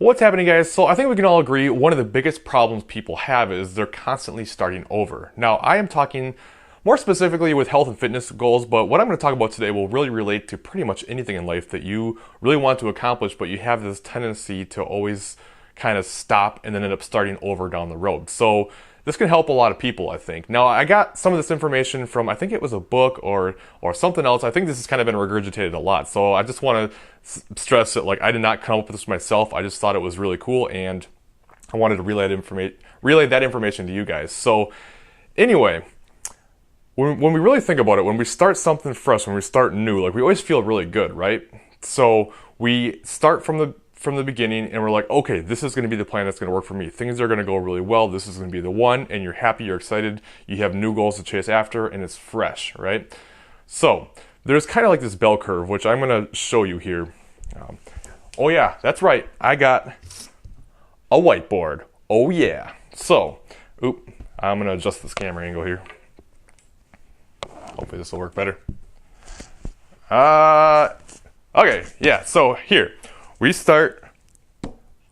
What's happening, guys? So I think we can all agree one of the biggest problems people have is they're constantly starting over. Now, I am talking more specifically with health and fitness goals, but what I'm going to talk about today will really relate to pretty much anything in life that you really want to accomplish, but you have this tendency to always kind of stop and then end up starting over down the road. So this can help a lot of people, I think. Now, I got some of this information from, I think it was a book or something else. I think this has kind of been regurgitated a lot. So I just want to stress that, like, I did not come up with this myself. I just thought it was really cool, and I wanted to relay that information to you guys. So anyway, when we really think about it, when we start something fresh, when we start new, like, we always feel really good, right? So we start from the beginning and we're like, okay, this is going to be the plan that's going to work for me. Things are going to go really well. This is going to be the one, and you're happy, you're excited, you have new goals to chase after, and it's fresh, right? So there's kind of like this bell curve, which I'm going to show you here. Oh yeah, that's right. I got a whiteboard. Oh yeah. So, I'm going to adjust this camera angle here. Hopefully this will work better. Okay, yeah, so here. We start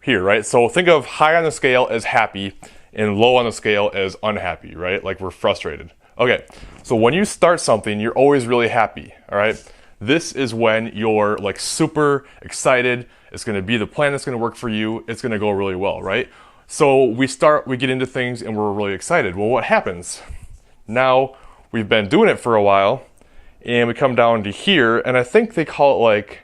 here, right? So think of high on the scale as happy and low on the scale as unhappy, right? Like, we're frustrated. Okay, so when you start something, you're always really happy, all right? This is when you're like super excited. It's going to be the plan that's going to work for you. It's going to go really well, right? So we get into things and we're really excited. Well, what happens? Now we've been doing it for a while and we come down to here, and I think they call it like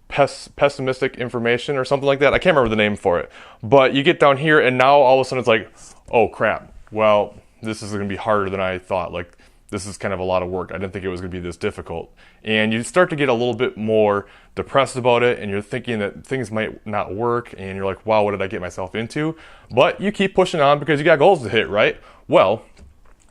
pessimistic information or something like that. I can't remember the name for it. But you get down here and now all of a sudden it's like, oh crap, well, this is going to be harder than I thought. Like, this is kind of a lot of work. I didn't think it was going to be this difficult. And you start to get a little bit more depressed about it, and you're thinking that things might not work, and you're like, wow, what did I get myself into? But you keep pushing on because you got goals to hit, right? Well,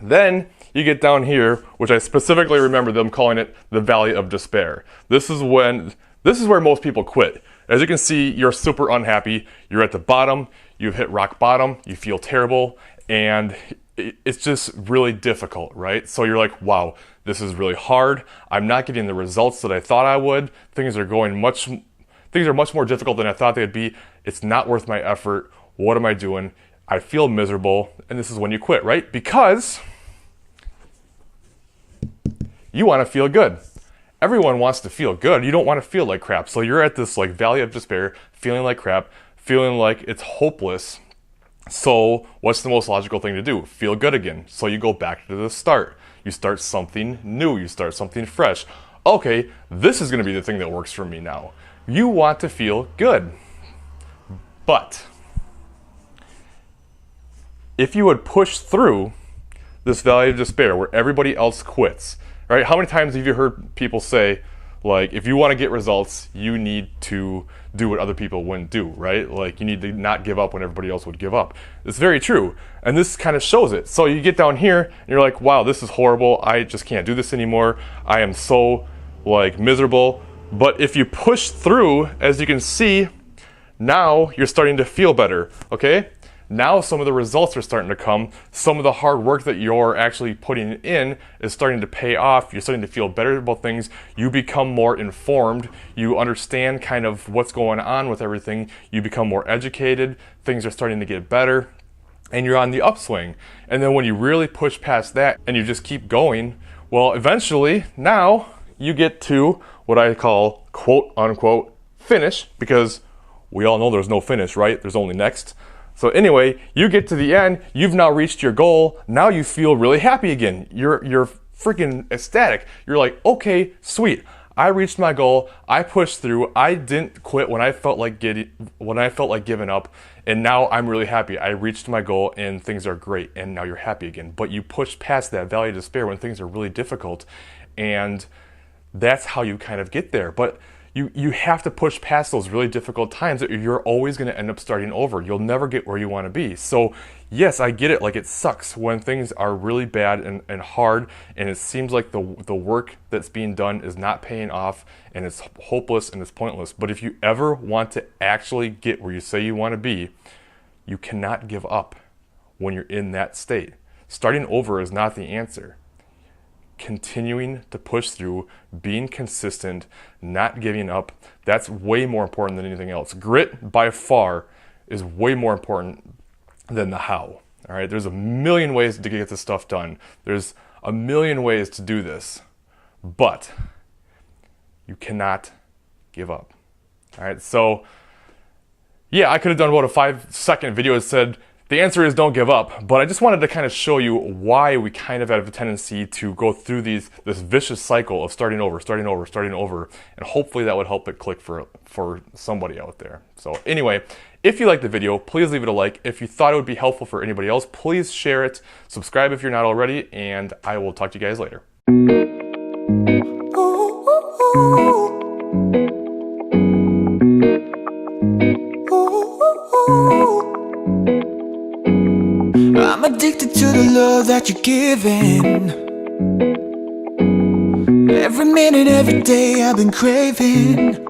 then you get down here, which I specifically remember them calling it the Valley of Despair. This is where most people quit. As you can see, you're super unhappy. You're at the bottom. You've hit rock bottom. You feel terrible. And it's just really difficult, right? So you're like, wow, this is really hard. I'm not getting the results that I thought I would. Things are much more difficult than I thought they'd be. It's not worth my effort. What am I doing? I feel miserable. And this is when you quit, right? Because you want to feel good. Everyone wants to feel good. You don't want to feel like crap. So you're at this like valley of despair, feeling like crap, feeling like it's hopeless. So what's the most logical thing to do? Feel good again. So you go back to the start. You start something new. You start something fresh. Okay, this is going to be the thing that works for me now. You want to feel good. But if you would push through this valley of despair where everybody else quits, right? How many times have you heard people say, like, if you want to get results, you need to do what other people wouldn't do, right? Like, you need to not give up when everybody else would give up. It's very true. And this kind of shows it. So you get down here and you're like, wow, this is horrible. I just can't do this anymore. I am so, like, miserable. But if you push through, as you can see, now you're starting to feel better, okay? Now some of the results are starting to come. Some of the hard work that you're actually putting in is starting to pay off. You're starting to feel better about things. You become more informed. You understand kind of what's going on with everything. You become more educated. Things are starting to get better. And you're on the upswing. And then when you really push past that and you just keep going, well, eventually now you get to what I call quote unquote finish, because we all know there's no finish, right? There's only next. So anyway, you get to the end, you've now reached your goal, now you feel really happy again. You're freaking ecstatic. You're like, okay, sweet. I reached my goal, I pushed through, I didn't quit when I felt like giving up, and now I'm really happy. I reached my goal and things are great, and now you're happy again. But you push past that valley of despair when things are really difficult, and that's how you kind of get there. But you have to push past those really difficult times, that you're always going to end up starting over. You'll never get where you want to be. So yes, I get it. Like, it sucks when things are really bad and hard, and it seems like the work that's being done is not paying off, and it's hopeless and it's pointless. But if you ever want to actually get where you say you want to be, you cannot give up when you're in that state. Starting over is not the answer. continuing to push through, being consistent, not giving up. That's way more important than anything else. Grit, by far, is way more important than the how. All right, there's a million ways to get this stuff done. There's a million ways to do this, but you cannot give up. All right, so yeah, I could have done about a 5-second video that said the answer is don't give up, but I just wanted to kind of show you why we kind of have a tendency to go through this vicious cycle of starting over, and hopefully that would help it click for somebody out there. So anyway, if you liked the video, please leave it a like. If you thought it would be helpful for anybody else, please share it. Subscribe if you're not already, and I will talk to you guys later. I'm addicted to the love that you're giving. Every minute, every day I've been craving.